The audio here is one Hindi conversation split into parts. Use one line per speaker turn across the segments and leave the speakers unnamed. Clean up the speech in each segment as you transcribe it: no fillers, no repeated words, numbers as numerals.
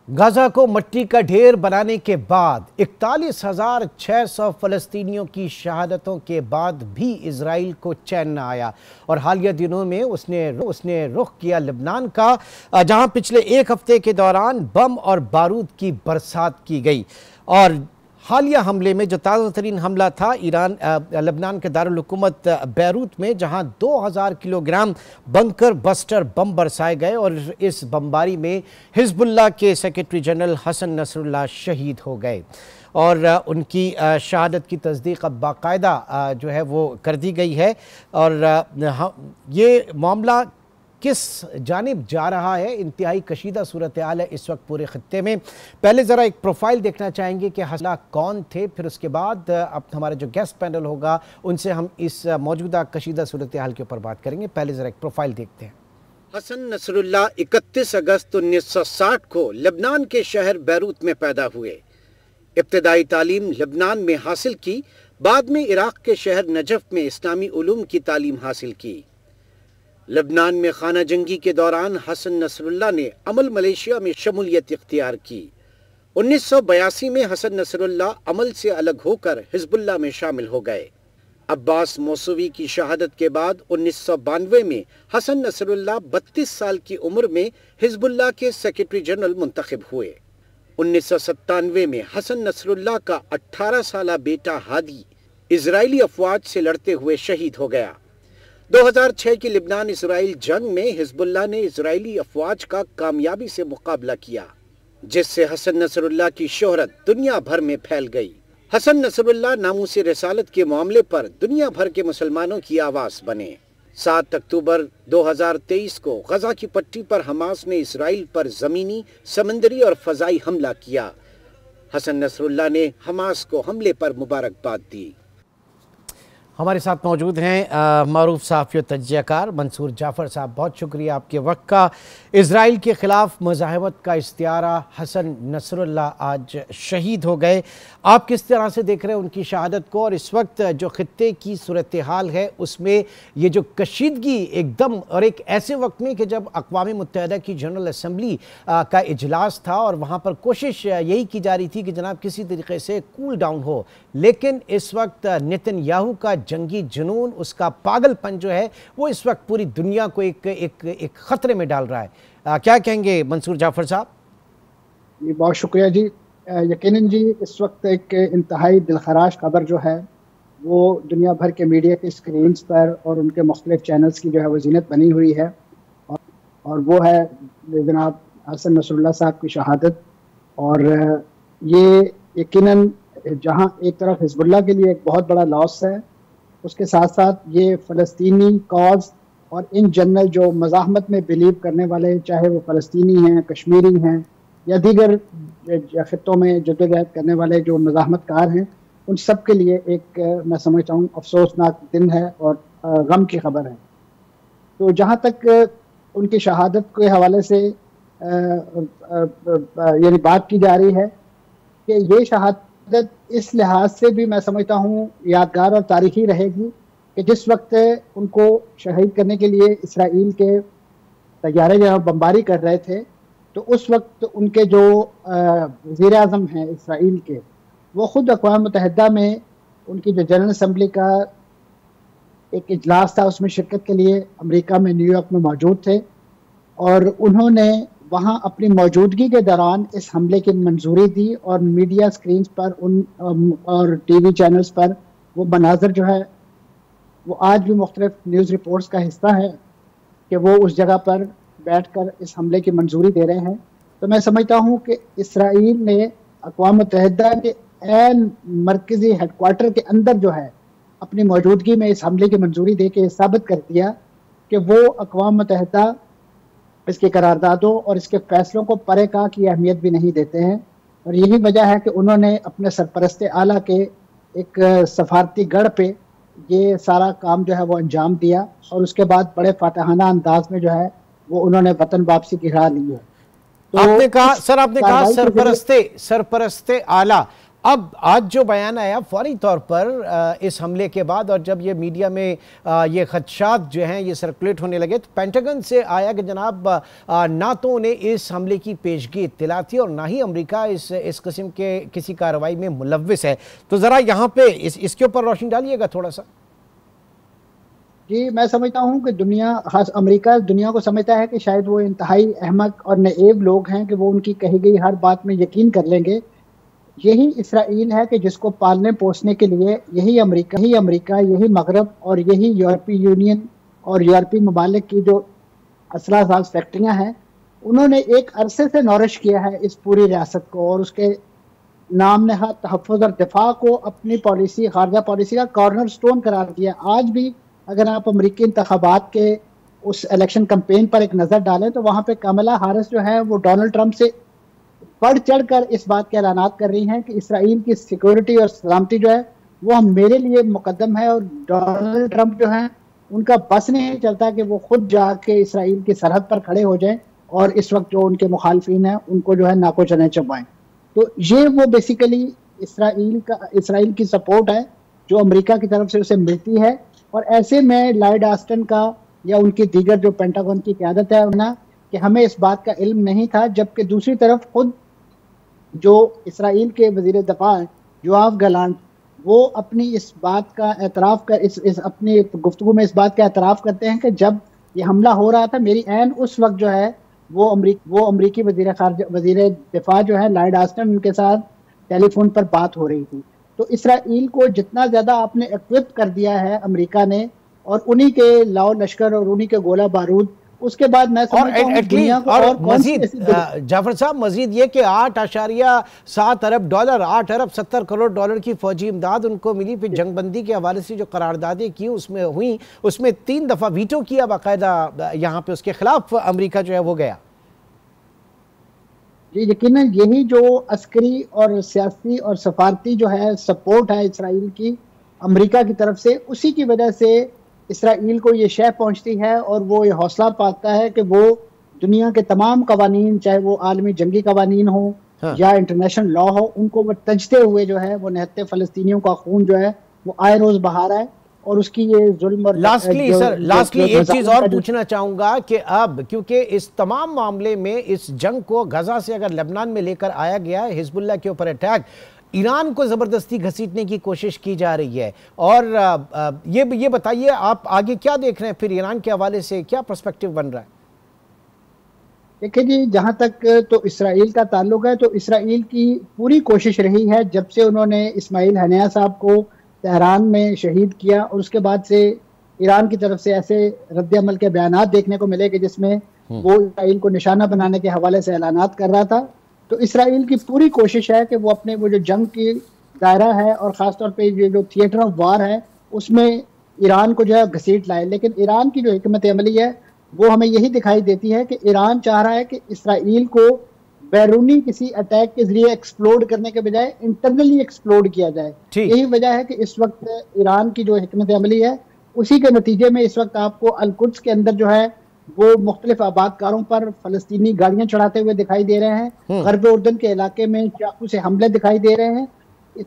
गाजा को मिट्टी का ढेर बनाने के बाद 41,600 फलस्तीनियों की शहादतों के बाद भी इजराइल को चैन न आया और हालिया दिनों में उसने रुख किया लेबनान का, जहां पिछले एक हफ्ते के दौरान बम और बारूद की बरसात की गई। और हालिया हमले में जो ताज़ा तरीन हमला था ईरान लेबनान के दारुल हुकूमत बैरूत में, जहां 2000 किलोग्राम बंकर बस्टर बम बरसाए गए और इस बमबारी में हिजबुल्लाह के सेक्रेटरी जनरल हसन नसरुल्लाह शहीद हो गए और उनकी शहादत की तस्दीक अब बाकायदा जो है वो कर दी गई है। और ये मामला किस जानिब जा रहा है, इंतहाई कशीदा सूरत हाल है इस वक्त पूरे खत्ते में। पहले ज़रा एक प्रोफाइल देखना चाहेंगे कि हसला कौन थे, फिर उसके बाद अब हमारा जो गेस्ट पैनल होगा उनसे हम इस मौजूदा कशीदा सूरत हाल के ऊपर बात करेंगे। पहले ज़रा एक प्रोफाइल देखते हैं।
हसन नसरुल्लाह 31 अगस्त 1960 को लेबनान के शहर बैरूत में पैदा हुए। इब्तदाई तालीम लेबनान में हासिल की, बाद में इराक के शहर नजफ में इस्लामी उलूम की तालीम हासिल की। लेबनान में खाना जंगी के दौरान हसन नसरुल्लाह ने अमल मलेशिया में शमूलियत इख्तियार की। 1982 में हसन नसरुल्लाह अमल से अलग होकर हिजबुल्लाह में शामिल हो गए। अब्बास मौसूवी की शहादत के बाद 1992 में हसन नसरुल्लाह 32 साल की उम्र में हिजबुल्लाह के सेक्रेटरी जनरल मुंतखब हुए। 1997 में हसन नसरुल्लाह का 18 साला बेटा हादी इजरायली अफवाज से लड़ते हुए शहीद हो गया। 2006 की लिबनान इसराइल जंग में हिजबुल्लाह ने इजरायली अफवाज का कामयाबी से मुकाबला किया, जिससे हसन नसरुल्लाह की शोहरत दुनिया भर में फैल गई। हसन नसरुल्लाह नामूस रिसालत के मामले पर दुनिया भर के मुसलमानों की आवाज बने। 7 अक्टूबर 2023 को गजा की पट्टी पर हमास ने इसराइल पर जमीनी, समंदरी और फजाई हमला किया। हसन नसरुल्लाह ने हमास को हमले पर मुबारकबाद दी।
हमारे साथ मौजूद हैं मारूफ सहाफ़ी और तज्ज़ियाकार मंसूर जाफ़र साहब। बहुत शुक्रिया आपके वक्त का। इज़राइल के ख़िलाफ़ मुज़ाहमत का इस्तियारा, हसन नसरुल्लाह आज शहीद हो गए। आप किस तरह से देख रहे हैं उनकी शहादत को, और इस वक्त जो ख़ित्ते की सूरत हाल है उसमें ये जो कशीदगी एकदम, और एक ऐसे वक्त में कि जब अक़वाम मुत्तहिदा की जनरल असम्बली का इजलास था और वहाँ पर कोशिश यही की जा रही थी कि जनाब किसी तरीके से कूल डाउन हो, लेकिन इस वक्त नेतन्याहू का जंगी जुनून, उसका पागलपन जो है वो इस वक्त पूरी दुनिया को एक खतरे में डाल रहा है। क्या कहेंगे मंसूर जाफर साहब?
जी बहुत शुक्रिया जी। यकीनन जी, इस वक्त एक इंतहाई दिलखराश खबर जो है वो दुनिया भर के मीडिया के स्क्रीन्स पर और उनके मुख्तलिफ चैनल्स की जो है वो ज़ीनत बनी हुई है, और वो है जनाब हसन नसरुल्लाह साहब की शहादत। और ये यकीनन जहाँ एक तरफ हिजबुल्लाह के लिए एक बहुत बड़ा लॉस है, उसके साथ साथ ये फ़लस्तीनी कॉज और इन जनरल जो मज़ाहमत में बिलीव करने वाले, चाहे वो फ़लस्तीनी हैं, कश्मीरी हैं या दीगर ख़ित्तों में जद्दोजहद करने वाले जो मज़ाहमतकार हैं, उन सब के लिए एक मैं समझता हूँ अफसोसनाक दिन है और गम की खबर है। तो जहाँ तक उनकी शहादत के हवाले से यानी बात की जा रही है कि ये शहादत इस लिहाज से भी मैं समझता हूँ यादगार और तारीखी रहेगी कि जिस वक्त उनको शहीद करने के लिए इसराइल के तैयारे जो बमबारी कर रहे थे, तो उस वक्त उनके जो वज़ीर आज़म हैं इसराइल के, वो ख़ुद अक़वाम मुत्तहिदा में उनकी जो जनरल असम्बली का एक इजलास था उसमें शिरकत के लिए अमेरिका में न्यूयॉर्क में मौजूद थे, और उन्होंने वहाँ अपनी मौजूदगी के दौरान इस हमले की मंजूरी दी और मीडिया स्क्रीन्स पर और टीवी चैनल्स पर वो मनाज़र जो है वो आज भी मुख्तलिफ न्यूज़ रिपोर्ट्स का हिस्सा है कि वो उस जगह पर बैठकर इस हमले की मंजूरी दे रहे हैं। तो मैं समझता हूँ कि इसराइल ने अक़वाम मुत्तहिदा के ऐन मरकज़ी हेडक्वार्टर के अंदर जो है अपनी मौजूदगी में इस हमले की मंजूरी दे के साबित कर दिया कि वो अक़वाम मुत्तहिदा इसके करारदादों और इसके फैसलों को परे का की अहमियत भी नहीं देते हैं। और यही वजह है कि उन्होंने अपने सरपरस्त आला के एक सफारती गढ़ पे ये सारा काम जो है वो अंजाम दिया, और उसके बाद बड़े फातहाना अंदाज में जो है वो उन्होंने वतन वापसी की राह ली है।
तो आपने कहा सरपरस्ते आला, अब आज जो बयान आया फौरी तौर पर इस हमले के बाद, और जब ये मीडिया में ये खदशात जो हैं ये सर्कुलेट होने लगे, तो पेंटागन से आया कि जनाब ना तो उन्हें इस हमले की पेशगी इत्तला थी और ना ही अमेरिका इस किस्म के किसी कार्रवाई में मुलव्विस है। तो ज़रा यहाँ पे इसके ऊपर रोशनी डालिएगा थोड़ा सा।
जी, मैं समझता हूँ कि दुनिया, खास अमेरिका दुनिया को समझता है कि शायद वो इंतहाई अहमक और नएब लोग हैं कि वो उनकी कही गई हर बात में यकीन कर लेंगे। यही इसराइल है कि जिसको पालने पोसने के लिए यही अमेरिका, यही मगरब और यही यूरोपीय यूनियन और यूरोपीय ममालिक की जो असला साज फैक्ट्रियाँ हैं, उन्होंने एक अरसे से नौरिश किया है इस पूरी रियासत को और उसके नाम नहाद तहफ़्फ़ुज़ और दिफा को अपनी पॉलिसी, खारजा पॉलिसी का कॉर्नर स्टोन करार दिया। आज भी अगर आप अमेरिकी इंतखाबात के उस इलेक्शन कैंपेन पर एक नज़र डालें तो वहाँ पे कमला हारिस जो है वो डोनाल्ड ट्रंप से बढ़ चढ़ कर इस बात के ऐलानात कर रही हैं कि इसराइल की सिक्योरिटी और सलामती जो है वो मेरे लिए मुकद्दम है, और डोनाल्ड ट्रंप जो है उनका बस नहीं चलता कि वो खुद जाके इसराइल की सरहद पर खड़े हो जाएं और इस वक्त जो उनके मुखालफिन हैं उनको जो है नाको चने चबाएं। तो ये वो बेसिकली इसराइल की सपोर्ट है जो अमेरिका की तरफ से उसे मिलती है। और ऐसे में लॉयड ऑस्टिन का या उनकी दीगर जो पेंटागन की क़यादत है ना कि हमें इस बात का इल्म नहीं था, जबकि दूसरी तरफ खुद जो इसराइल के वज़ीर दफ़ा योआव गैलेंट वो अपनी इस बात का एतराफ़ कर इस अपनी गुफ्तगू में इस बात का एतराफ़ करते हैं कि जब ये हमला हो रहा था मेरी ऐन उस वक्त जो है वो अमरीकी वज़ीर दिफा जो है लॉयड ऑस्टिन उनके साथ टेलीफोन पर बात हो रही थी। तो इसराइल को जितना ज़्यादा आपने इक्विप कर दिया है अमेरिका ने, और उन्हीं के लाओ लश्कर और उन्हीं के गोला बारूद, उसके बाद मैं
और मजीद जाफर साहब, मजीद ये कि 8.7 अरब डॉलर, 8 अरब 70 करोड़ डॉलर की फौजी इमदाद उनको मिली। फिर जंगबंदी के हवाले से जो करारदादें की उसमें हुई, उसमें 3 दफ़ा वीटो किया बाकायदा यहाँ पे, उसके खिलाफ अमेरिका जो है वो गया।
जी, यकीनन यही जो अस्करी और सियासी और सफारती जो है सपोर्ट है इसराइल की अमेरिका की तरफ से, उसी की वजह से इसराइल को ये शय पहुंचती है और वो ये हौसला पाता है कि वो दुनिया के तमाम कवानीन, चाहे वो आलमी जंगी कवानीन हो या इंटरनेशनल लॉ हो, उनको वो तजते हुए जो है वो निहत्ते फ़लस्तीनियों का खून जो है वो आए रोज़ बहा रहा है। और उसकी ये जुल्म और
लास्टली एक चीज और पूछना चाहूंगा कि अब क्योंकि इस तमाम मामले में इस जंग को गजा से अगर लेबनान में लेकर आया गया है, हिजबुल्लाह के ऊपर अटैक, ईरान को जबरदस्ती घसीटने की कोशिश की जा रही है, और ये बताइए आप आगे क्या देख रहे हैं, फिर ईरान के हवाले से क्या पर्सपेक्टिव बन रहा है?
देखिए जी, जहाँ तक तो इसराइल का ताल्लुक है तो इसराइल की पूरी कोशिश रही है जब से उन्होंने इस्माइल हनिया साहब को तेहरान में शहीद किया, और उसके बाद से ईरान की तरफ से ऐसे रद्द-ए-अमल के बयानात देखने को मिले कि जिसमें वो इसराइल को निशाना बनाने के हवाले से ऐलानात कर रहा था। तो इसराइल की पूरी कोशिश है कि वो अपने वो जो जंग की दायरा है और ख़ासतौर पे ये जो थिएटर ऑफ वार है उसमें ईरान को जो है घसीट लाए। लेकिन ईरान की जो हिकमत अमली है वो हमें यही दिखाई देती है कि ईरान चाह रहा है कि इसराइल को बैरूनी किसी अटैक के जरिए एक्सप्लोड करने के बजाय इंटरनली एक्सप्लोड किया जाए। यही वजह है कि इस वक्त ईरान की जो हिकमत अमली है उसी के नतीजे में इस वक्त आपको अल-कुद्स के अंदर जो है वो मुख्तलिफ आबादकारों पर फ़लस्तीनी गाड़ियाँ चढ़ाते हुए दिखाई दे रहे हैं, गर्ब उर्दन के इलाके में चाकू से हमले दिखाई दे रहे हैं,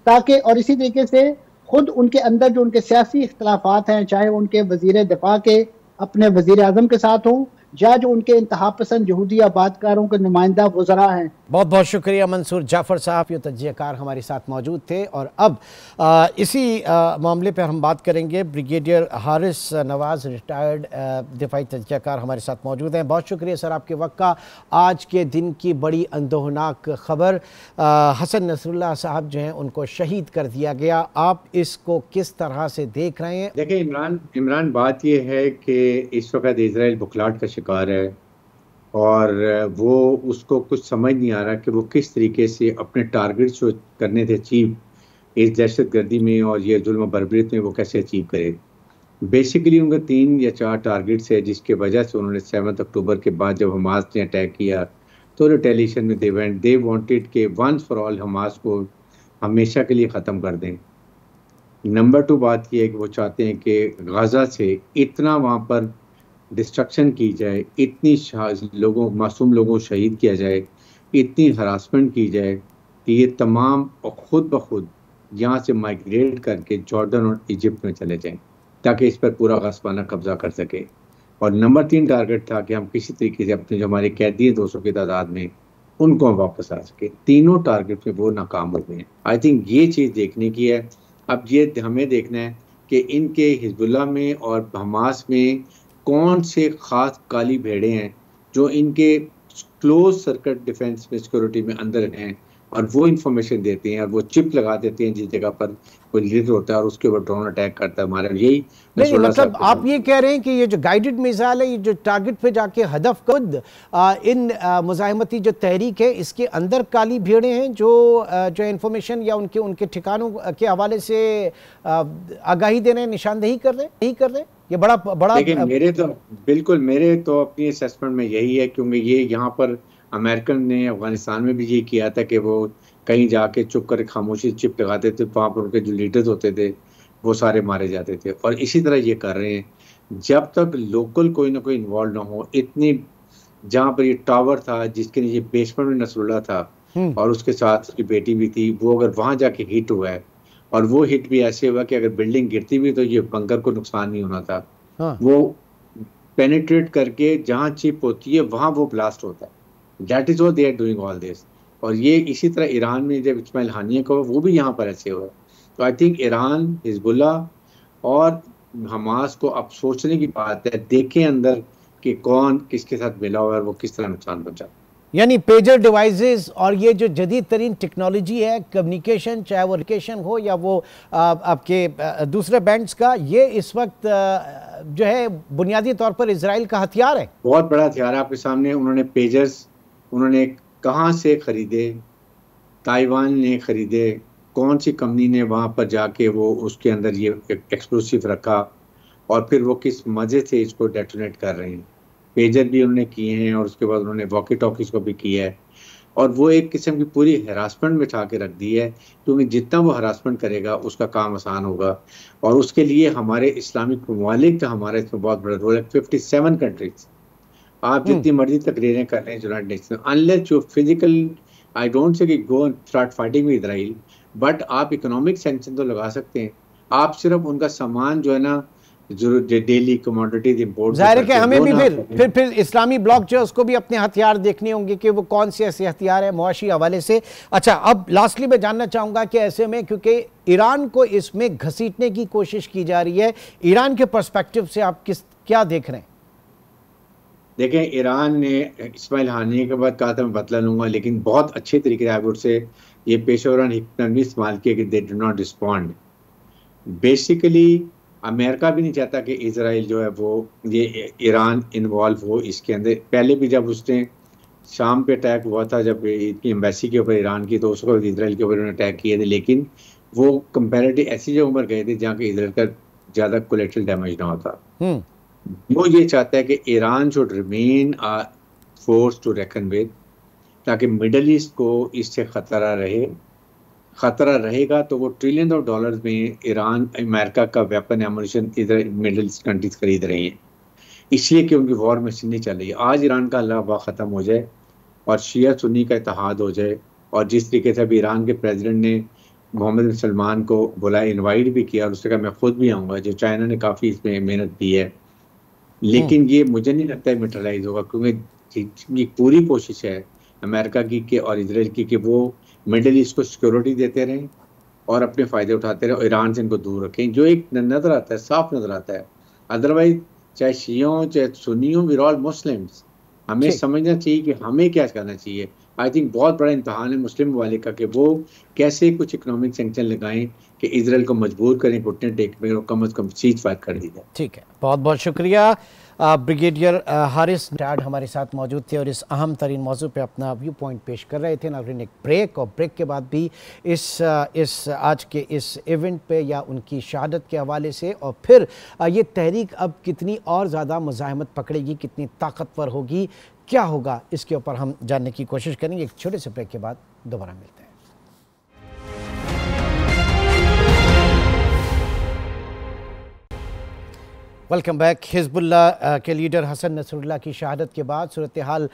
ताकि और इसी तरीके से खुद उनके अंदर जो उनके सियासी इख्तलाफात हैं, चाहे उनके वज़ीर दिफा के अपने वज़ीर आज़म के साथ हों या जो उनके इंतहा पसंद यहूदी आबादकारों के नुमाइंदा वज़रा हैं।
बहुत बहुत शुक्रिया मंसूर जाफ़र साहब, ये तज्ज़ियाकार हमारे साथ मौजूद थे। और अब इसी मामले पर हम बात करेंगे। ब्रिगेडियर हारिस नवाज़ रिटायर्ड दिफाई तज्ज़ियाकार हमारे साथ मौजूद हैं। बहुत शुक्रिया सर आपके वक्त का। आज के दिन की बड़ी अंदोहनाक खबर, हसन नसरुल्लाह साहब जो हैं उनको शहीद कर दिया गया, आप इसको किस तरह से देख रहे हैं?
देखिए इमरान, बात यह है कि इस वक्त इजराइल बुखलाहट का शिकार है और वो उसको कुछ समझ नहीं आ रहा कि वो किस तरीके से अपने टारगेट्स जो करने थे अचीव इस दहशतगर्दी में और ये जुल्म बर्बरियत में वो कैसे अचीव करे। बेसिकली उनका 3 या 4 टारगेट्स है जिसके वजह से उन्होंने 7 अक्टूबर के बाद जब हमास ने अटैक किया तो रिटेलिएशन में दे वांटेड के वंस फॉर ऑल हमास को हमेशा के लिए ख़त्म कर दें। नंबर 2 बात यह है कि वो चाहते हैं कि गाज़ा से इतना वहाँ पर डिस्ट्रक्शन की जाए, इतनी मासूम लोगों को शहीद किया जाए, इतनी हरासमेंट की जाए कि ये तमाम खुद ब खुद यहाँ से माइग्रेट करके जॉर्डन और इजिप्ट में चले जाएं ताकि इस पर पूरा गस्बाना कब्जा कर सके। और नंबर 3 टारगेट था कि हम किसी तरीके से अपने जो हमारे कैदी हैं 200 की तादाद में उनको हम वापस आ सके। तीनों टारगेट में वो नाकाम हो गए हैं। आई थिंक ये चीज़ देखने की है। अब ये हमें देखना है कि इनके हिजबुल्लाह में और हमास में कौन से खास काली भेड़े हैं जो इनके क्लोज सर्किट डिफेंस में सिक्योरिटी में अंदर हैं और वो इंफॉर्मेशन देती हैं और वो चिप लगा देती हैं जिस जगह पर कोई लीडर होता है और उसके ऊपर ड्रोन अटैक करता है हमारा। यही
नहीं, मतलब आप ये कह रहे हैं कि ये जो गाइडेड मिसाइल है, ये जो टारगेट पे जाके हदफ खुद इन मुजाहिमती जो तहरीक है इसके अंदर काली भीड़ें हैं जो इंफॉर्मेशन या उनके ठिकानों के हवाले से आगाही दे रहे हैं, निशानदेही कर रहे हैं। ये बड़ा
देखिए, मेरे तो अपनी असेसमेंट में यही है, क्योंकि ये यहाँ पर अमेरिकन ने अफगानिस्तान में भी ये किया था कि वो कहीं जाके चुप कर खामोशी चिप लगाते थे, वहाँ पर उनके जो लीडर्स होते थे वो सारे मारे जाते थे। और इसी तरह ये कर रहे हैं जब तक लोकल कोई ना कोई इन्वॉल्व ना हो। इतनी जहाँ पर ये टावर था जिसके नीचे बेसमेंट में नसरुल्लाह था और उसके साथ उसकी बेटी भी थी, वो अगर वहाँ जाके हिट हुआ है और वो हिट भी ऐसे हुआ कि अगर बिल्डिंग गिरती भी तो ये बंकर को नुकसान नहीं होना था। वो पेनिट्रेट करके जहाँ चिप होती है वहाँ वो ब्लास्ट होता है। That is what they are doing all this. और ये इसी तरह ईरान में जब इस्माइल हानिया का वो भी यहाँ पर ऐसे हुआ। तो आई थिंक ईरान, हिजबुल्लाह और हमास को अब सोचने की बात है, देखें अंदर कि कौन किसके साथ मिला हुआ है और वो किस तरह नुकसान पहुंचा।
यानी पेजर डिवाइसेस और ये जो जदीद तरीन टेक्नोलॉजी है कम्युनिकेशन, चाहे वो लोकेशन हो या वो आपके दूसरे बैंड्स का, ये इस वक्त जो है बुनियादी तौर पर इजराइल का हथियार है,
बहुत बड़ा हथियार है आपके सामने। उन्होंने पेजर्स उन्होंने कहाँ से खरीदे, ताइवान ने खरीदे, कौन सी कंपनी ने वहाँ पर जाके वो उसके अंदर ये एक्सप्लोसिव रखा और फिर वो किस मज़े से इसको डेटोनेट कर रहे हैं। पेजर भी उन्होंने किए हैं और उसके बाद उन्होंने वॉकी टॉकीज को भी किया है। और वो एक किस्म की पूरी हरासमेंट में उठा के रख दी है, क्योंकि जितना वो हरासमेंट करेगा उसका काम आसान होगा। और उसके लिए हमारे इस्लामिक ममालिक का हमारा इसमें बहुत बड़ा रोल है। 57 कंट्रीज, आप जितनी मर्जी तकरीरें कर रहे हैं united nation, unless you physical, I don't say कि go start fighting with Israel, but आप इकोनॉमिक सैंक्शन तो लगा सकते हैं। आप सिर्फ उनका सामान जो है ना, जो डेली कमोडिटीज इंपोर्ट,
जाहिर है कि हमें भी फिर इस्लामी ब्लॉक जो है उसको भी अपने हथियार देखने होंगे कि वो कौन से ऐसे हथियार है मुआशी हवाले से। अच्छा, अब लास्टली मैं जानना चाहूँगा कि ऐसे में, क्योंकि ईरान को इसमें घसीटने की कोशिश की जा रही है, ईरान के पर्सपेक्टिव से आप क्या देख रहे हैं?
देखें, ईरान ने इस्माइल हानिया के बाद कहा था मैं बदला लूँगा, लेकिन बहुत अच्छे तरीके से आई वुड से ये पेशेवरान हिकमत भी इस्तेमाल किया कि they do not respond. Basically America भी नहीं चाहता कि इजराइल जो है वो ये ईरान इन्वॉल्व हो इसके अंदर। पहले भी जब उसने शाम पे अटैक हुआ था, जब इनकी एम्बेसी के ऊपर ईरान की, तो उसको इजराइल के ऊपर उन्होंने अटैक किए थे, लेकिन वो कंपैरेटिव ऐसी जगह पर गए थे जहाँ के इजराइल का ज़्यादा कोलेटरल डैमेज ना होता। वो ये चाहता है कि Iran should remain a force to reckon with, ताकि मिडल ईस्ट को इससे खतरा रहे। खतरा रहेगा तो वो ट्रिलियन ऑफ डॉलर्स में ईरान अमेरिका का वेपन एमुनिशन इधर मिडिल ईस्ट कंट्रीज खरीद रही हैं, इसलिए कि उनकी वॉर मशीन नहीं चल रही है। आज ईरान का अल्लाह वाह ख़त्म हो जाए और शिया सुन्नी का इत्तेहाद हो जाए, और जिस तरीके से अभी ईरान के प्रेसिडेंट ने मोहम्मद बिन सलमान को बुलाया, इनवाइट भी किया और उसने कहा मैं खुद भी आऊँगा, जो चाइना ने काफ़ी इसमें मेहनत की है, लेकिन ये मुझे नहीं लगता है मेटरलाइज होगा, क्योंकि पूरी कोशिश है अमेरिका की और इजराइल की कि वो मिडिल ईस्ट को सिक्योरिटी देते रहें और अपने फ़ायदे उठाते रहें और ईरान से इनको दूर रखें, जो एक नज़र आता है, साफ नज़र आता है। अदरवाइज चाहे शियों चाहे सुन्नियों, वी आर ऑल मुस्लिम्स। हमें समझना चाहिए कि हमें क्या करना चाहिए। आई थिंक बहुत बड़ा इम्तहान है मुस्लिम वाले का कि वो कैसे कुछ इकोनॉमिक सैंक्शन लगाएं कि इजराइल को मजबूर करें घुटने टेकने और कम से कम सीज फायर कर दी जाए।
ठीक है, बहुत बहुत शुक्रिया। ब्रिगेडियर हारिस डैड हमारे साथ मौजूद थे और इस अहम तरीन मौजू पे अपना व्यू पॉइंट पेश कर रहे थे। नाज़रीन, एक ब्रेक, और ब्रेक के बाद भी इस आज के इस इवेंट पे या उनकी शहादत के हवाले से, और फिर ये तहरीक अब कितनी और ज़्यादा मुज़ाहिमत पकड़ेगी, कितनी ताकतवर होगी, क्या होगा, इसके ऊपर हम जानने की कोशिश करेंगे। एक छोटे से ब्रेक के बाद दोबारा मिलते हैं। Welcome back. हिजबुल्लाह के लीडर हसन नसरुल्लाह की शहादत के बाद सूरत हाल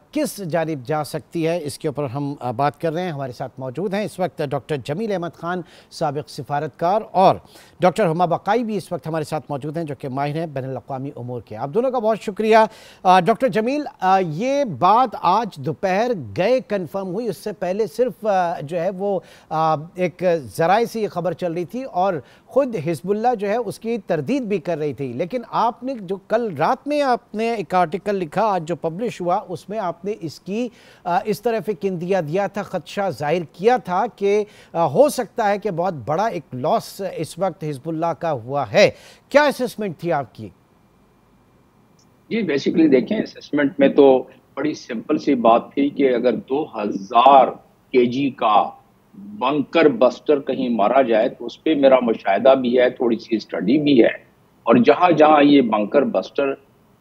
किस जानिब जा सकती है, इसके ऊपर हम बात कर रहे हैं। हमारे साथ मौजूद हैं इस वक्त डॉक्टर जमील अहमद ख़ान, साबिक़ सिफारतकार, और डॉक्टर हुमा बकाई भी इस वक्त हमारे साथ मौजूद हैं, जो कि माहिर हैं बैनुल-अक़वामी उमूर के। आप दोनों का बहुत शुक्रिया। डॉक्टर जमील, ये बात आज दोपहर गए कन्फर्म हुई, उससे पहले सिर्फ जो है वो एक ज़राए से ये खबर चल रही थी और ख़ुद हिजबुल्लाह जो है उसकी तरदीद भी कर रही थी। लेकिन आपने जो कल रात में आपने एक आर्टिकल लिखा, आज जो पब्लिश हुआ, उसमें आपने इसकी इस तरफ एक इंदिया दिया था, खदशा जाहिर किया था कि हो सकता है कि बहुत बड़ा एक लॉस इस वक्त हिजबुल्लाह का हुआ है। क्या असेसमेंट थी आपकी?
जी, बेसिकली देखें, असेसमेंट में तो बड़ी सिंपल सी बात थी कि अगर 2000 केजी का बंकर बस्टर कहीं मारा जाए तो उस पर मेरा मुशाहिदा भी है, थोड़ी सी स्टडी भी है। और जहाँ जहाँ ये बंकर बस्टर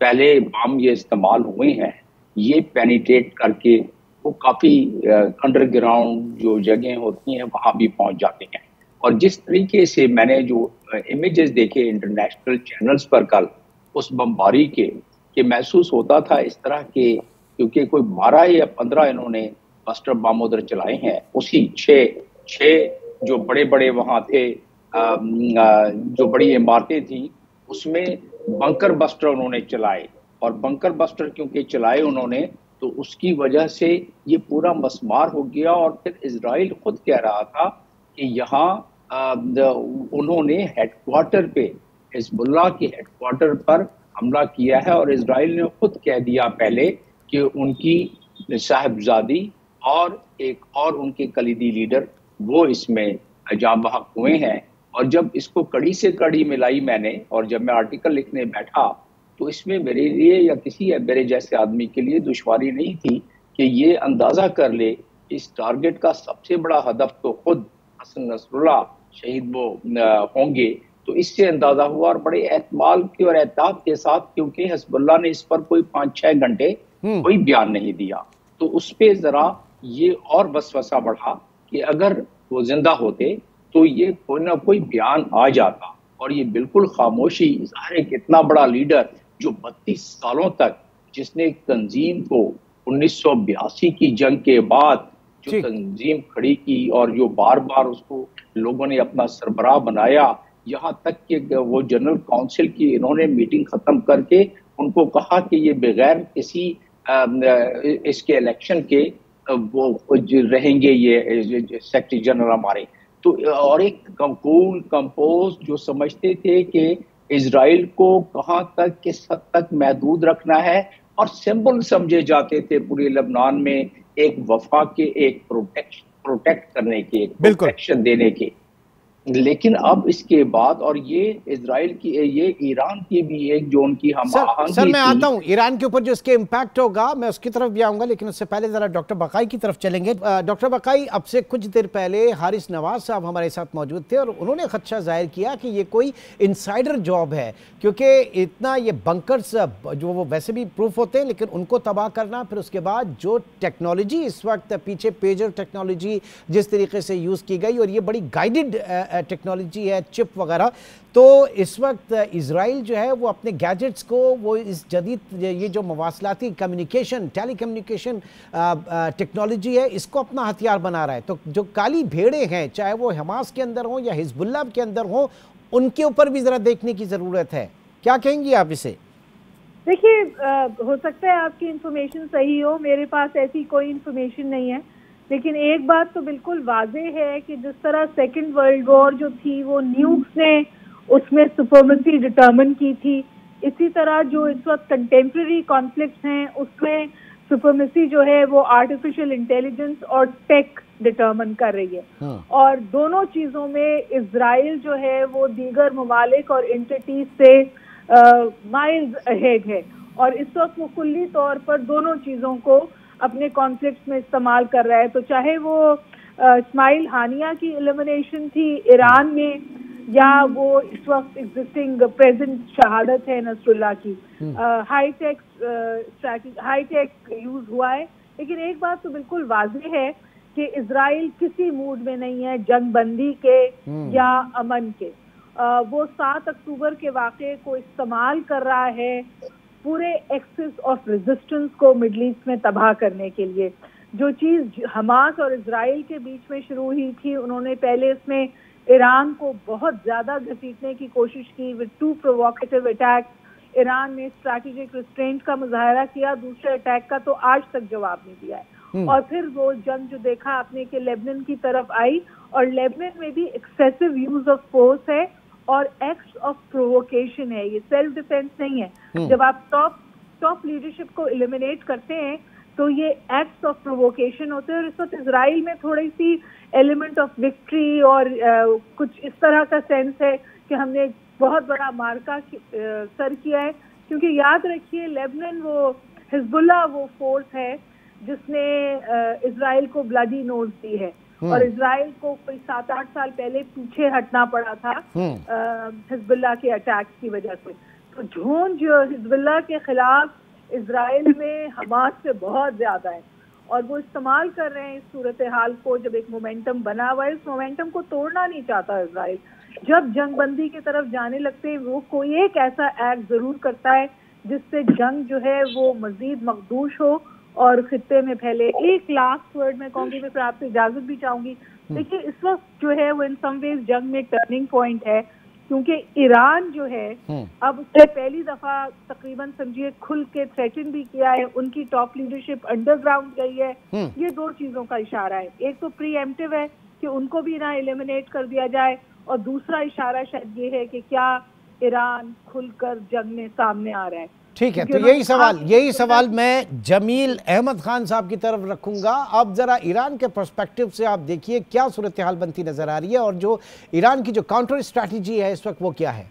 पहले बम ये इस्तेमाल हुए हैं, ये पेनिट्रेट करके वो काफ़ी अंडरग्राउंड जो जगह होती हैं वहाँ भी पहुँच जाते हैं। और जिस तरीके से मैंने जो इमेजेस देखे इंटरनेशनल चैनल्स पर कल उस बमबारी के महसूस होता था इस तरह के, क्योंकि कोई 12 या 15 इन्होंने बस्टर बम उधर चलाए हैं। उसी छः जो बड़े बड़े वहाँ थे, जो बड़ी इमारतें थी, उसमें बंकर बस्टर उन्होंने चलाए। और बंकर बस्टर क्योंकि चलाए उन्होंने, तो उसकी वजह से ये पूरा मस्मार हो गया। और फिर इजराइल खुद कह रहा था कि यहाँ उन्होंने हेडक्वार्टर पे, हिजबुल्लाह के हेडक्वार्टर पर हमला किया है। और इजराइल ने खुद कह दिया पहले कि उनकी साहिबजादी और एक और उनके कलीदी लीडर वो इसमें जाँ बहक हुए हैं। और जब इसको कड़ी से कड़ी मिलाई मैंने, और जब मैं आर्टिकल लिखने बैठा, तो इसमें मेरे लिए या किसी मेरे जैसे आदमी के लिए दुश्वारी नहीं थी कि ये अंदाज़ा कर ले इस टारगेट का सबसे बड़ा हदफ तो खुद हसन नसरुल्लाह शहीद वो होंगे। तो इससे अंदाज़ा हुआ, और बड़े एहतमाल के और एहतियात के साथ, क्योंकि हिजबुल्लाह ने इस पर कोई 5-6 घंटे कोई बयान नहीं दिया, तो उस पर ज़रा ये और वसवसा बढ़ा कि अगर वो जिंदा होते तो ये कोई ना कोई बयान आ जाता। और ये बिल्कुल खामोशी, ज़ाहिर है कितना बड़ा लीडर जो 32 सालों तक, जिसने एक तंजीम को 1982 की जंग के बाद जो तंजीम खड़ी की और जो बार बार उसको लोगों ने अपना सरबराह बनाया, यहाँ तक कि वो जनरल काउंसिल की इन्होंने मीटिंग ख़त्म करके उनको कहा कि ये बगैर किसी इसके इलेक्शन के वो रहेंगे ये सेक्रेटरी जनरल हमारे। तो और एक कूल कंपोज जो समझते थे कि इजराइल को कहाँ तक, किस हद तक महदूद रखना है, और सिंबल समझे जाते थे पूरे लबनान में एक वफा के, एक प्रोटेक्ट करने के, प्रोटेक्शन देने के। लेकिन अब इसके बाद, और ये इजराइल की, ये ईरान की भी एक जो उनकी हम
सर मैं आता हूं ईरान के ऊपर जो इसके इम्पैक्ट होगा, मैं उसकी तरफ भी आऊंगा, लेकिन उससे पहले जरा डॉक्टर बकाई की तरफ चलेंगे। डॉक्टर बकाई, अब से कुछ देर पहले हारिस नवाज साहब हमारे साथ मौजूद थे और उन्होंने खदशा जाहिर किया कि ये कोई इनसाइडर जॉब है, क्योंकि इतना ये बंकर्स जो वो वैसे भी प्रूफ होते हैं, लेकिन उनको तबाह करना, फिर उसके बाद जो टेक्नोलॉजी इस वक्त पीछे, पेजर टेक्नोलॉजी जिस तरीके से यूज़ की गई, और ये बड़ी गाइडेड टेक्नोलॉजी है, चिप वगैरह, तो इस वक्त इजराइल जो है वो अपने गैजेट्स को, वो इस जदीद ये जो मवासलाती कम्युनिकेशन, टेली कम्युनिकेशन टेक्नोलॉजी है, इसको अपना हथियार बना रहा है। तो जो काली भेड़ें हैं, चाहे वो हमास के अंदर हो या हिजबुल्लाह के अंदर हो, उनके ऊपर भी ज़रा देखने की ज़रूरत है। क्या कहेंगी आप इसे?
देखिए, हो सकता है आपकी इंफॉर्मेशन सही हो, मेरे पास ऐसी कोई इंफॉर्मेशन नहीं है, लेकिन एक बात तो बिल्कुल वाज़ेह है कि जिस तरह सेकेंड वर्ल्ड वॉर जो थी वो न्यूक्स ने उसमें सुपरमेसी डिटर्मिन की थी, इसी तरह जो इस वक्त कंटेम्प्रेरी कॉन्फ्लिक्ट्स हैं उसमें सुपरमेसी जो है वो आर्टिफिशियल इंटेलिजेंस और टेक डिटर्मिन कर रही है। और दोनों चीज़ों में इजराइल जो है वो दीगर ममालिक और एंटिटीज से माइल्स अहेड है, और इस वक्त वो कुल्ली तौर पर दोनों चीज़ों को अपने कॉन्फ्लिक्ट्स में इस्तेमाल कर रहा है। तो चाहे वो इस्माइल हानिया की एलिमिनेशन थी ईरान में, या वो इस वक्त एग्जिस्टिंग प्रेजेंट शहादत है नसरुल्लाह की, हाईटेक यूज हुआ है। लेकिन एक बात तो बिल्कुल वाज़ेह है कि इजराइल किसी मूड में नहीं है जंग बंदी के या अमन के, वो 7 अक्टूबर के वाक़े को इस्तेमाल कर रहा है पूरे एक्सिस ऑफ रेजिस्टेंस को मिडल ईस्ट में तबाह करने के लिए। जो चीज़ हमास और इजराइल के बीच में शुरू हुई थी, उन्होंने पहले इसमें ईरान को बहुत ज़्यादा घसीटने की कोशिश की विद 2 प्रोवोकेटिव अटैक्स। ईरान ने स्ट्रैटेजिक रिस्ट्रेंट का मुजाहरा किया, दूसरे अटैक का तो आज तक जवाब नहीं दिया है। और फिर वो जंग जो देखा आपने कि लेबनान की तरफ आई, और लेबनान में भी एक्सेसिव यूज ऑफ फोर्स है और एक्ट्स ऑफ प्रोवोकेशन है, ये सेल्फ डिफेंस नहीं है। जब आप टॉप लीडरशिप को एलिमिनेट करते हैं तो ये एक्ट्स ऑफ प्रोवोकेशन होते हैं। और इस वक्त इजराइल में थोड़ी सी एलिमेंट ऑफ विक्ट्री और कुछ इस तरह का सेंस है कि हमने बहुत बड़ा मार्का सर किया है, क्योंकि याद रखिए लेबनान वो हिजबुल्लाह वो फोर्स है जिसने इजराइल को ब्लडी नोज दी है, और इजराइल को कोई 7-8 साल पहले पीछे हटना पड़ा था हिजबुल्लाह के अटैक्स की वजह से। तो झूठ जो हिजबुल्लाह के खिलाफ इजराइल में हमास से बहुत ज्यादा है, और वो इस्तेमाल कर रहे हैं इस सूरत हाल को। जब एक मोमेंटम बना हुआ है, इस मोमेंटम को तोड़ना नहीं चाहता इजराइल। जब जंगबंदी की तरफ जाने लगते हैं, वो कोई एक ऐसा एक्ट जरूर करता है जिससे जंग जो है वो मजीद मखदूश हो और खित्ते में फैले। एक लास्ट वर्ड मैं कहूँगी, मैं फिर आपसे इजाजत भी चाहूंगी। देखिए इस वक्त जो है वो इन सम वेज जंग में टर्निंग पॉइंट है, क्योंकि ईरान जो है अब उसने पहली दफा तकरीबन समझिए खुल के थ्रेटन भी किया है, उनकी टॉप लीडरशिप अंडरग्राउंड गई है। ये 2 चीजों का इशारा है, एक तो प्रीएम्प्टिव है कि उनको भी ना एलिमिनेट कर दिया जाए, और दूसरा इशारा शायद ये है कि क्या ईरान खुलकर जंग में सामने आ रहा है।
ठीक है, तो यही सवाल मैं जमील अहमद खान साहब की तरफ रखूंगा। अब जरा ईरान के पर्सपेक्टिव से आप देखिए क्या सूरत हाल बनती नजर आ रही है, और जो ईरान की जो काउंटर स्ट्रैटेजी है इस वक्त वो क्या है?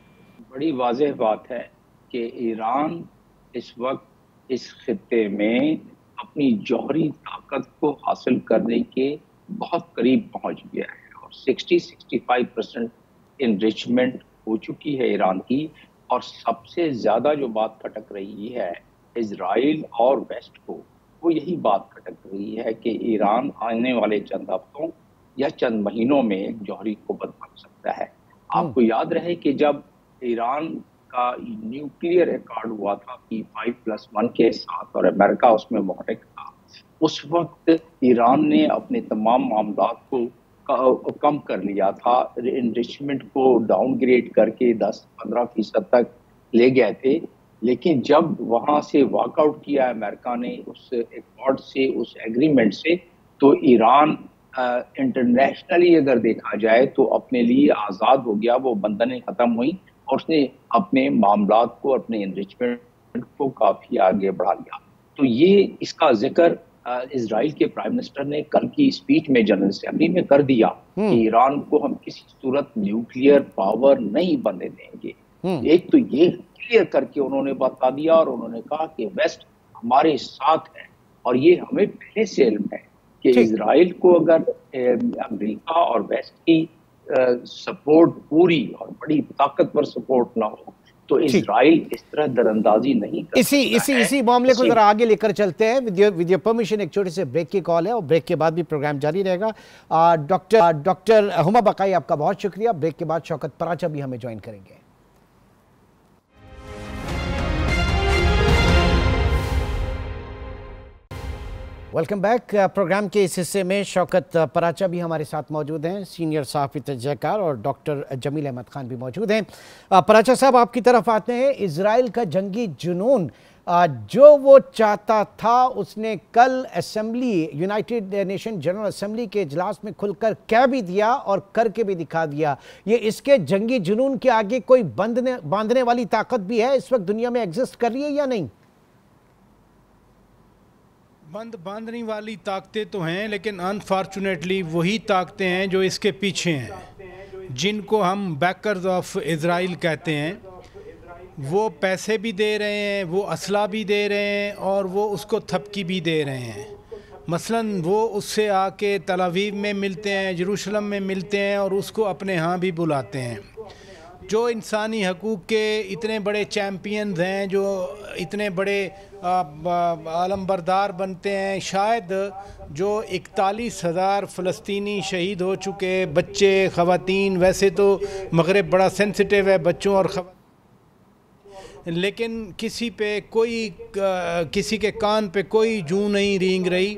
बड़ी वाज़ेह बात है कि ईरान इस वक्त इस खित्ते में अपनी जौहरी ताकत को हासिल करने के बहुत करीब पहुंच गया है, और 60-65% इनरिचमेंट हो चुकी है ईरान की। और सबसे ज़्यादा जो बात खटक रही है इजराइल और वेस्ट को, वो यही बात खटक रही है कि ईरान आने वाले चंद हफ्तों या चंद महीनों में जौहरी कुव्वत बन सकता है। आपको याद रहे कि जब ईरान का न्यूक्लियर रिकॉर्ड हुआ था P5+1 के साथ और अमेरिका उसमें मुहरिक था, उस वक्त ईरान ने अपने तमाम मामलात को कम कर लिया था, इनरिचमेंट को डाउनग्रेड करके 10-15% तक ले गए थे। लेकिन जब वहाँ से वॉकआउट किया अमेरिका ने उस एकॉर्ड से, उस एग्रीमेंट से, तो ईरान इंटरनेशनली अगर देखा जाए तो अपने लिए आज़ाद हो गया, वो बंधनें ख़त्म हुई और उसने अपने मामलात को, अपने इनरिचमेंट को काफ़ी आगे बढ़ा लिया। तो ये इसका जिक्र इजराइल के प्राइम मिनिस्टर ने कल की स्पीच में जनरल असेंबली में कर दिया कि ईरान को हम किसी सूरत न्यूक्लियर पावर नहीं बनने देंगे। एक तो ये क्लियर करके उन्होंने बता दिया, और उन्होंने कहा कि वेस्ट हमारे साथ है, और ये हमें पहले से इल्म है कि इजराइल को अगर अमेरिका और वेस्ट की सपोर्ट पूरी और बड़ी ताकतवर सपोर्ट ना हो तो इजराइल इस तरह दरअंदाजी नहीं कर सकता है।
इसी मामले को जरा आगे लेकर चलते हैं। विद योर परमिशन एक छोटे से ब्रेक की कॉल है, और ब्रेक के बाद भी प्रोग्राम जारी रहेगा। डॉक्टर हुमा बकाई आपका बहुत शुक्रिया। ब्रेक के बाद शौकत पराचा भी हमें ज्वाइन करेंगे। Welcome back. प्रोग्राम के इस हिस्से में शौकत पराचा भी हमारे साथ मौजूद हैं, सीनियर सहाफ़ी तजज़ियाकार, और डॉक्टर जमील अहमद खान भी मौजूद हैं। पराचा साहब आपकी तरफ आते हैं। इजराइल का जंगी जुनून जो वो चाहता था उसने कल assembly, United nation general assembly के इजलास में खुलकर कह भी दिया और करके भी दिखा दिया। ये इसके जंगी जुनून के आगे कोई बांधने वाली ताकत भी है इस वक्त दुनिया में एग्जिस्ट कर रही है या नहीं?
बांधने वाली ताकतें तो हैं, लेकिन अनफॉर्चुनेटली वही ताकतें हैं जो इसके पीछे हैं, जिनको हम बैकर्स ऑफ इजराइल कहते हैं। वो पैसे भी दे रहे हैं, वो असला भी दे रहे हैं, और वो उसको थपकी भी दे रहे हैं। मसलन वो उससे आके तल अवीव में मिलते हैं, यरूशलेम में मिलते हैं, और उसको अपने यहाँ भी बुलाते हैं। जो इंसानी हकूक़ के इतने बड़े चैम्पियंस हैं, जो इतने बड़े आलमबरदार बनते हैं, शायद जो 41,000 फ़लस्तीनी शहीद हो चुके, बच्चे, ख़वातीन, वैसे तो मग़रिब बड़ा सेंसिटिव है बच्चों और लेकिन किसी पे कोई किसी के कान पे कोई जूं नहीं रेंग रही।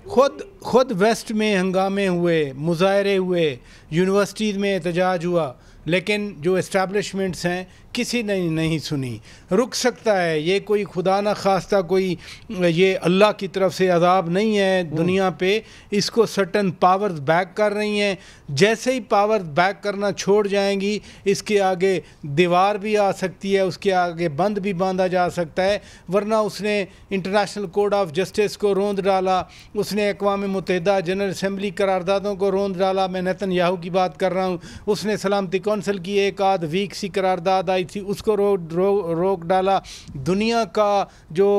खुद वेस्ट में हंगामे हुए, मुजाहरे हुए, यूनिवर्सिटीज़ में एहतजाज हुआ, लेकिन जो इस्टेब्लिशमेंट्स हैं किसी ने नहीं सुनी। रुक सकता है, ये कोई खुदा ना खास्ता कोई ये अल्लाह की तरफ से अजाब नहीं है दुनिया पे, इसको सर्टन पावर्स बैक कर रही हैं। जैसे ही पावर्स बैक करना छोड़ जाएंगी, इसके आगे दीवार भी आ सकती है, उसके आगे बंद भी बांधा जा सकता है। वरना उसने इंटरनेशनल कोर्ट ऑफ जस्टिस को रोंद डाला, उसने अक़वाम मुत्तहिदा जनरल असम्बली करारदादों को रोंद डाला, मैं नेतन्याहू की बात कर रहा हूँ। उसने सलामती कौंसिल की एक आध वीक सी करारदाद आई थी, उसको रोक डाला। दुनिया का जो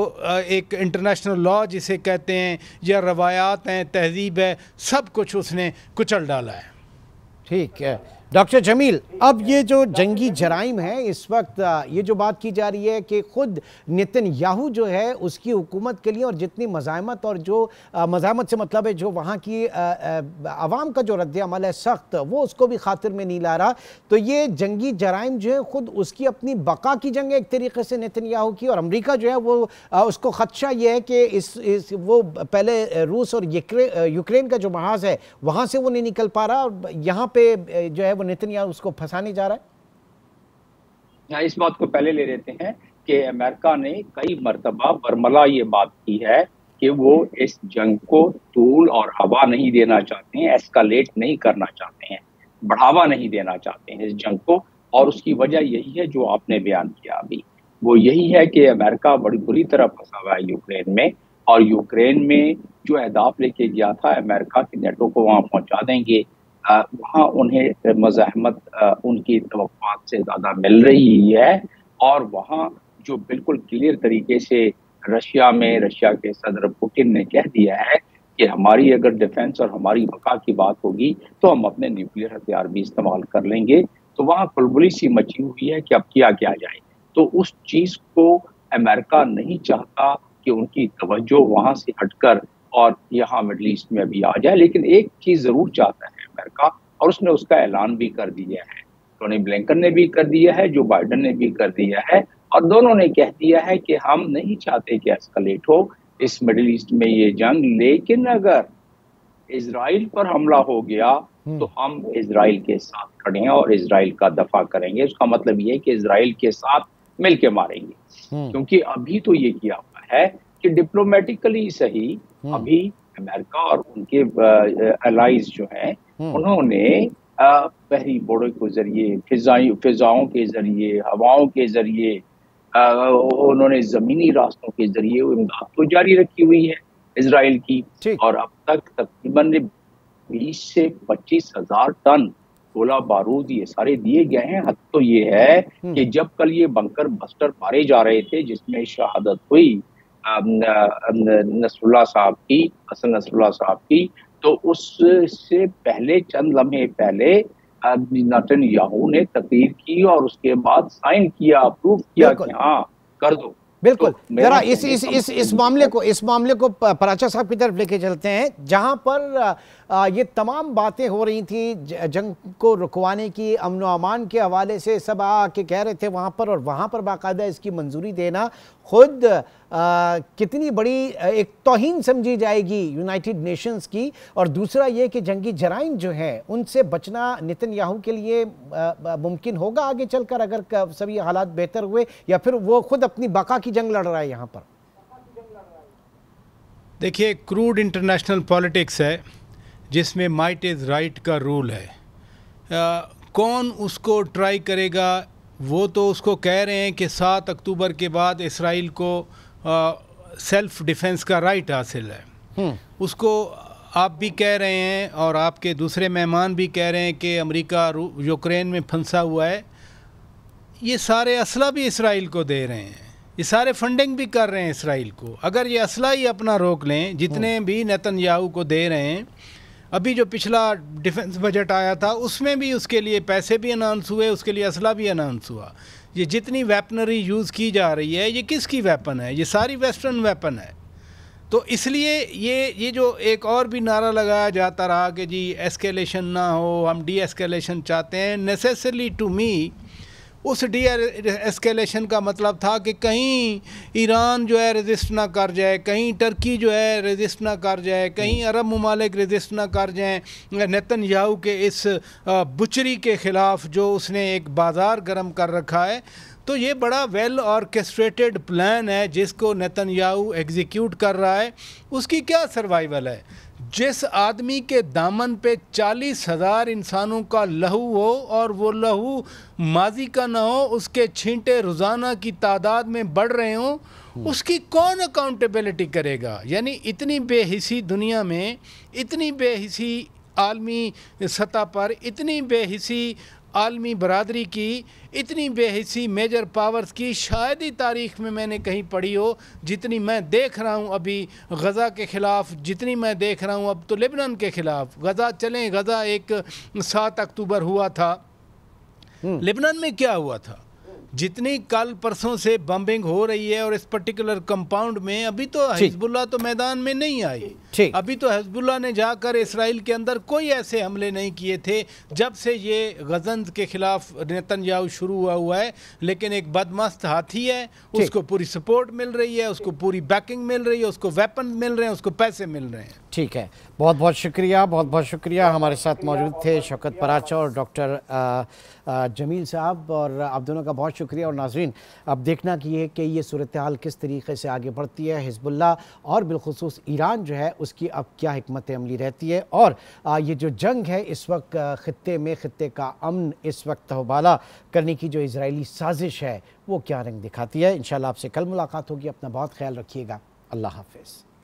एक इंटरनेशनल लॉ जिसे कहते हैं, या रवायात हैं, तहजीब है, सब कुछ उसने कुचल डाला है।
ठीक है डॉक्टर जमील, अब ये जो जंगी जराइम है, इस वक्त ये जो बात की जा रही है कि खुद नेतन्याहू जो है उसकी हुकूमत के लिए, और जितनी मज़ाहमत, और जो मज़ाहमत से मतलब है जो वहाँ की आवाम का जो रद्द-ए-अमल है सख्त, वो उसको भी खातिर में नहीं ला रहा। तो ये जंगी जराइम जो है खुद उसकी अपनी बका की जंग है एक तरीके से नेतन्याहू की, और अमरीका जो है वो उसको ख़दशा ये है कि इस वो पहले रूस और यूक्रेन का जो महाज है वहाँ से वो नहीं निकल पा रहा, और यहाँ पे जो है वो नेतन्याहू उसको फंसाने जा रहा है।
इस बात को पहले ले लेते हैं कि अमेरिका ने कई मरतबा बरमला ये बात की है कि वो इस जंग को तूल और हवा नहीं देना चाहते हैं, एस्केलेट नहीं करना चाहते हैं, बढ़ावा नहीं देना चाहते हैं इस जंग को। और उसकी वजह यही है जो आपने बयान किया अभी, वो यही है कि अमेरिका बड़ी बुरी तरह फंसा हुआ है यूक्रेन में, और यूक्रेन में जो अहदाफ लेके गया था अमेरिका की नेटो को वहाँ पहुँचा देंगे, वहाँ उन्हें मज़ाहमत उनकी तवक्कुआत से ज़्यादा मिल रही है। और वहाँ जो बिल्कुल क्लियर तरीके से रशिया के सदर पुतिन ने कह दिया है कि हमारी अगर डिफेंस और हमारी बका की बात होगी तो हम अपने न्यूक्लियर हथियार भी इस्तेमाल कर लेंगे। तो वहाँ खलबली सी मची हुई है कि अब किया क्या जाए। तो उस चीज़ को अमेरिका नहीं चाहता कि उनकी तवज्जो वहाँ से हटकर और यहाँ मिडल ईस्ट में भी आ जाए, लेकिन एक चीज़ ज़रूर चाहता है अमेरिका, और उसने उसका ऐलान भी कर दिया है, टोनी ब्लिंकन ने भी कर दिया है, जो बाइडेन ने भी कर दिया है, और दोनों ने कह दिया है कि हम नहीं चाहते कि एस्केलेट हो इस मिडिल ईस्ट में ये जंग, लेकिन अगर इजराइल पर हमला हो गया तो हम इजराइल के साथ खड़े हैं और इजराइल का दफा करेंगे। उसका मतलब ये है कि इजराइल के साथ मिलके मारेंगे, क्योंकि अभी तो ये किया हुआ है कि डिप्लोमेटिकली सही अभी अमेरिका और उनके एलाइज जो हैं उन्होंने बहरी बोर्डों के जरिए, फिजाओं के जरिए, हवाओं के जरिए, उन्होंने जमीनी रास्तों के जरिए इमदाद तो जारी रखी हुई है इजराइल की। और अब तक तकरीबन 20 से 25 हजार टन गोला बारूद ये सारे दिए गए हैं। हद तो ये है कि जब कल ये बंकर बस्टर मारे जा रहे थे जिसमें शहादत हुई नसरुल्लाह साहब की, हसन नसरुल्लाह साहब की, तो उससे पहले चंद लम्हे पहले नेतन्याहू ने तकरीर की और उसके बाद साइन किया, अप्रूव किया कि हाँ कर दो।
बिल्कुल, जरा इस मामले को पराचा साहब की तरफ लेके चलते हैं, जहां पर ये तमाम बातें हो रही थी जंग को रुकवाने की, अमन व अमान के हवाले से सब आके कह रहे थे वहां पर, और वहां पर बाकायदा इसकी मंजूरी देना खुद कितनी बड़ी एक तौहीन समझी जाएगी यूनाइटेड नेशंस की। और दूसरा ये कि जंगी जराइम जो है उनसे बचना नेतन्याहू के लिए मुमकिन होगा आगे चलकर, अगर सभी हालात बेहतर हुए, या फिर वो खुद अपनी बका की जंग लड़ रहा है यहाँ पर।
देखिए, क्रूड इंटरनेशनल पॉलिटिक्स है जिसमें माइट इज़ राइट का रूल है। कौन उसको ट्राई करेगा, वो तो उसको कह रहे हैं कि 7 अक्टूबर के बाद इसराइल को सेल्फ डिफेंस का राइट हासिल है। उसको आप भी कह रहे हैं और आपके दूसरे मेहमान भी कह रहे हैं कि अमेरिका यूक्रेन में फंसा हुआ है। ये सारे असला भी इसराइल को दे रहे हैं, ये सारे फंडिंग भी कर रहे हैं इसराइल को। अगर ये असला ही अपना रोक लें, जितने भी नेतन्याहू को दे रहे हैं, अभी जो पिछला डिफेंस बजट आया था उसमें भी उसके लिए पैसे भी अनाउंस हुए, उसके लिए असला भी अनाउंस हुआ। ये जितनी वेपनरी यूज़ की जा रही है ये किसकी वेपन है? ये सारी वेस्टर्न वेपन है। तो इसलिए ये जो एक और भी नारा लगाया जाता रहा कि जी एस्केलेशन ना हो, हम डी एस्केलेशन चाहते हैं, नेसेसरली टू मी उस डी एस्केलेशन का मतलब था कि कहीं ईरान जो है रेजिस्ट ना कर जाए, कहीं टर्की जो है रेजिस्ट ना कर जाए, कहीं अरब ममालिक रेजिस्ट ना कर जाएँ नेतन्याहू के इस बुचरी के ख़िलाफ़ जो उसने एक बाज़ार गर्म कर रखा है। तो ये बड़ा वेल ऑर्केस्ट्रेटेड प्लान है जिसको नेतन्याहू एग्जीक्यूट कर रहा है। उसकी क्या सर्वाइवल है? जिस आदमी के दामन पे 40,000 इंसानों का लहू हो और वो लहू माजी का ना हो, उसके छींटे रोज़ाना की तादाद में बढ़ रहे हों, उसकी कौन अकाउंटेबिलिटी करेगा? यानी इतनी बेहिसी दुनिया में, इतनी बेहिसी आलमी सतह पर, इतनी बेहिसी आलमी बरादरी की, इतनी बेहिसी मेजर पावर्स की शायद ही तारीख़ में मैंने कहीं पढ़ी हो जितनी मैं देख रहा हूँ अभी गज़ा के ख़िलाफ़, जितनी मैं देख रहा हूँ अब तो लेबनान के ख़िलाफ़। गज़ा चलें, गज़ा एक 7 अक्टूबर हुआ था, लेबनान में क्या हुआ था? जितनी कल परसों से बम्बिंग हो रही है और इस पर्टिकुलर कंपाउंड में, अभी तो हिजबुल्लाह तो मैदान में नहीं आई। अभी तो हिजबुल्लाह ने जाकर इसराइल के अंदर कोई ऐसे हमले नहीं किए थे जब से ये गज़न के खिलाफ नेतन्याहू शुरू हुआ है। लेकिन एक बदमस्त हाथी है, उसको पूरी सपोर्ट मिल रही है, उसको पूरी बैकिंग मिल रही है, उसको वेपन मिल रहे हैं, उसको पैसे मिल रहे हैं।
ठीक है, बहुत बहुत शुक्रिया, बहुत बहुत शुक्रिया। हमारे साथ मौजूद थे शौकत पराचा और डॉक्टर जमील साहब, और आप दोनों का बहुत शुक्रिया। और नाजरीन, अब देखना कि ये सूरत हाल किस तरीके से आगे बढ़ती है। हिजबुल्लाह और बिलखुसूस ईरान जो है उसकी अब क्या हिकमत अमली रहती है, और ये जो जंग है इस वक्त खित्ते का अमन इस वक्त तहबाला करने की जो इजरायली साजिश है वो क्या रंग दिखाती है। इंशाल्लाह आपसे कल मुलाकात होगी। अपना बहुत ख्याल रखिएगा। अल्लाह हाफिज़।